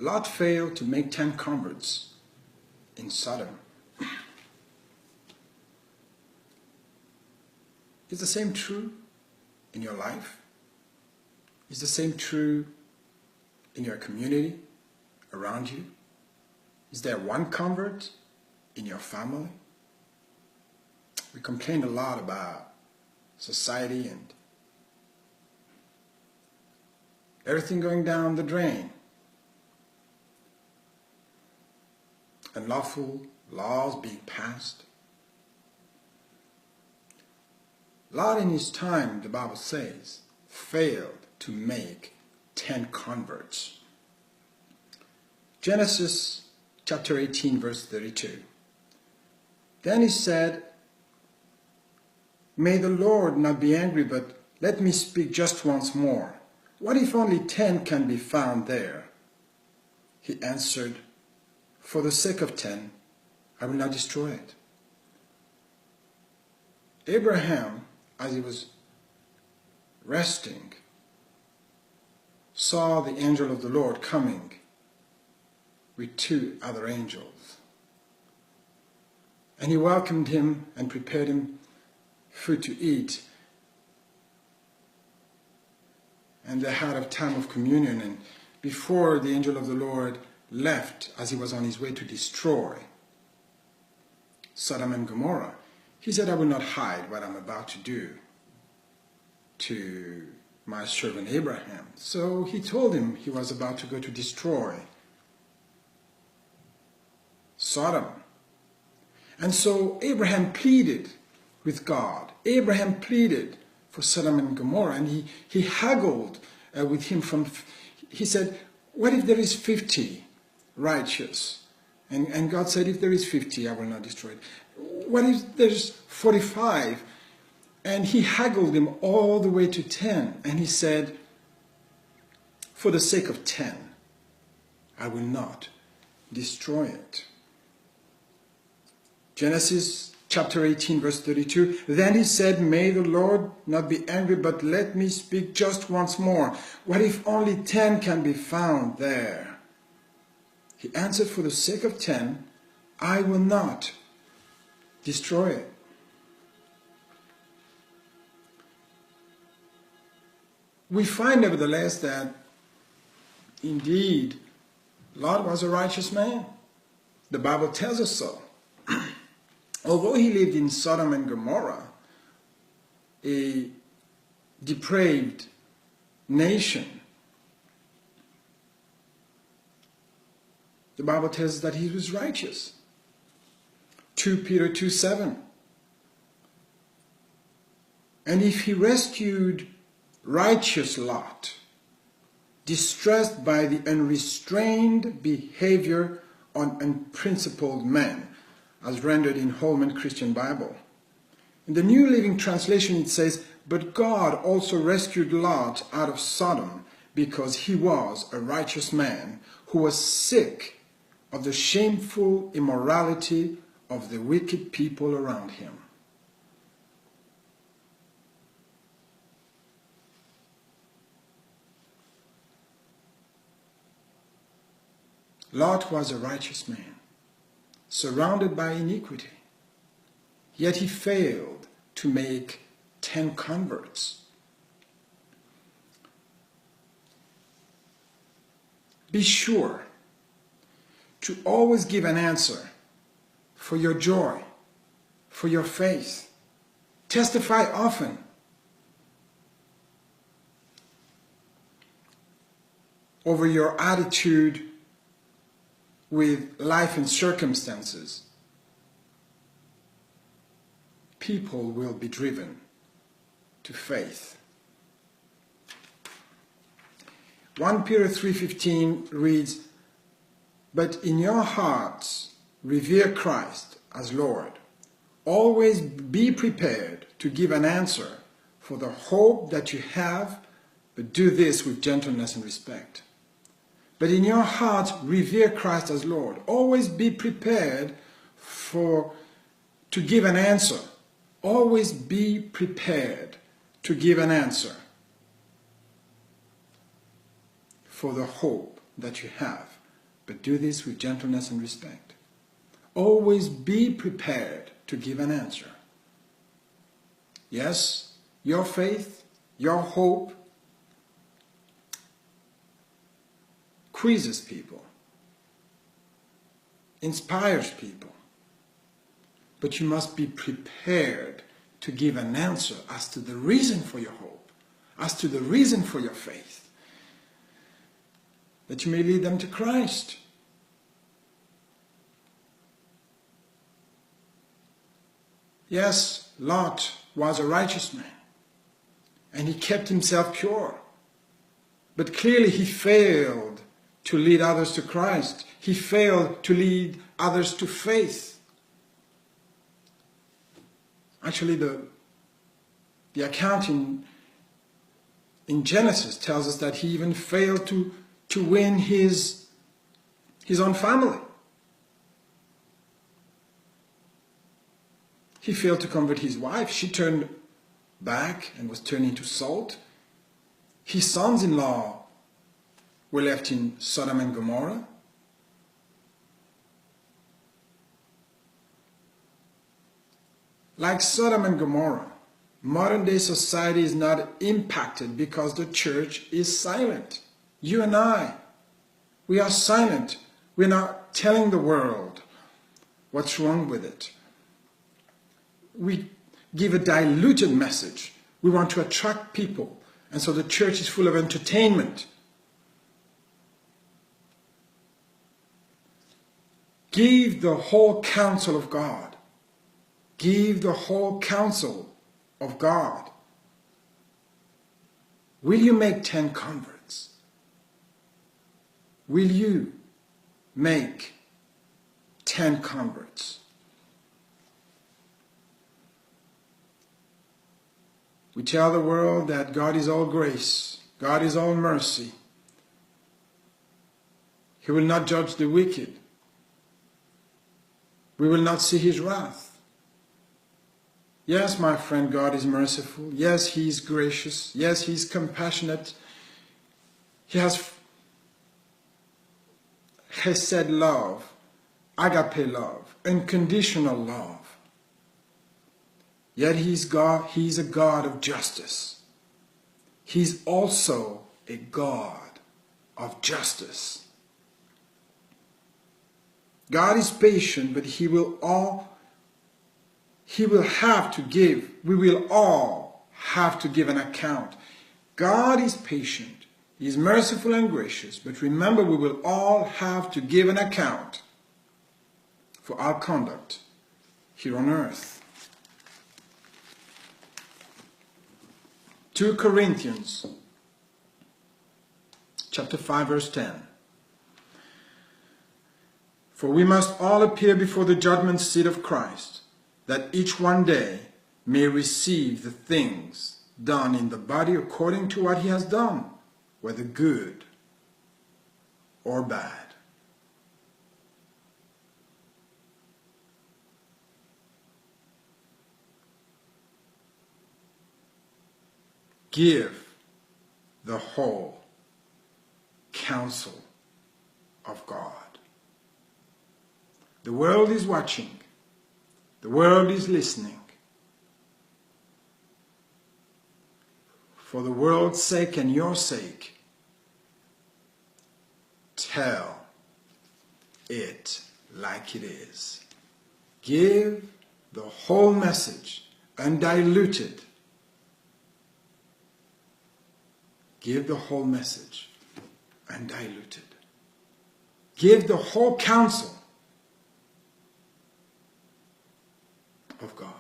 Lot failed to make 10 converts in Sodom. Is the same true in your life? Is the same true in your community around you? Is there one convert in your family? We complain a lot about society and everything going down the drain. Unlawful laws being passed. Lot in his time, the Bible says, failed to make 10 converts. Genesis chapter 18, verse 32. Then he said, "May the Lord not be angry, but let me speak just once more. What if only 10 can be found there?" He answered, "For the sake of 10, I will not destroy it." Abraham, as he was resting, saw the angel of the Lord coming with 2 other angels. And he welcomed him and prepared him food to eat. And they had a time of communion. And before the angel of the Lord left, as he was on his way to destroy Sodom and Gomorrah, he said, "I will not hide what I'm about to do to my servant Abraham." So he told him he was about to go to destroy Sodom. And so Abraham pleaded with God. Abraham pleaded for Sodom and Gomorrah, and he haggled with him he said, "What if there is 50 righteous?" And God said, "If there is 50, I will not destroy it." What if there's 45? And he haggled him all the way to 10. And he said, "For the sake of 10, I will not destroy it." Genesis chapter 18, verse 32. Then he said, "May the Lord not be angry, but let me speak just once more. What if only 10 can be found there?" He answered, "For the sake of 10, I will not destroy it." We find, nevertheless, that indeed Lot was a righteous man. The Bible tells us so. Although he lived in Sodom and Gomorrah, a depraved nation, the Bible tells us that he was righteous. 2 Peter 2:7. And if he rescued righteous Lot, distressed by the unrestrained behavior of unprincipled men, as rendered in Holman Christian Bible. In the New Living Translation it says, "But God also rescued Lot out of Sodom because he was a righteous man who was sick of the shameful immorality of the wicked people around him." Lot was a righteous man, surrounded by iniquity, yet he failed to make 10 converts. Be sure to always give an answer for your joy, for your faith. Testify often. Over your attitude with life and circumstances. People will be driven to faith. 1 Peter 3:15 reads, "But in your hearts revere Christ as Lord. Always be prepared to give an answer for the hope that you have, but do this with gentleness and respect." But in your hearts, revere Christ as Lord. Always be prepared to give an answer. Always be prepared to give an answer for the hope that you have, but do this with gentleness and respect. Always be prepared to give an answer. Yes, your faith, your hope quizzes people, inspires people, but you must be prepared to give an answer as to the reason for your hope, as to the reason for your faith, that you may lead them to Christ. Yes, Lot was a righteous man, and he kept himself pure. But clearly he failed to lead others to Christ. He failed to lead others to faith. Actually, the account in Genesis tells us that he even failed to win his own family. He failed to convert his wife. She turned back and was turned into salt. His sons-in-law were left in Sodom and Gomorrah. Like Sodom and Gomorrah, modern-day society is not impacted because the church is silent. You and I, we are silent. We're not telling the world what's wrong with it. We give a diluted message. We want to attract people, and so the church is full of entertainment. Give the whole counsel of God. Give the whole counsel of God. Will you make 10 converts? Will you make 10 converts? We tell the world that God is all grace, God is all mercy. He will not judge the wicked. We will not see his wrath. Yes, my friend, God is merciful. Yes, he is gracious. Yes, he is compassionate. He has chesed love, agape love, unconditional love. Yet he's God, he's a God of justice. He's also a God of justice. God is patient, but we will all have to give an account. God is patient, he is merciful and gracious, but remember, we will all have to give an account for our conduct here on earth. 2 Corinthians chapter 5 verse 10. For we must all appear before the judgment seat of Christ, that each one day may receive the things done in the body according to what he has done, whether good or bad. Give the whole counsel of God. The world is watching. The world is listening. For the world's sake and your sake, tell it like it is. Give the whole message, undiluted. Give the whole message, undiluted. Give the whole counsel of God.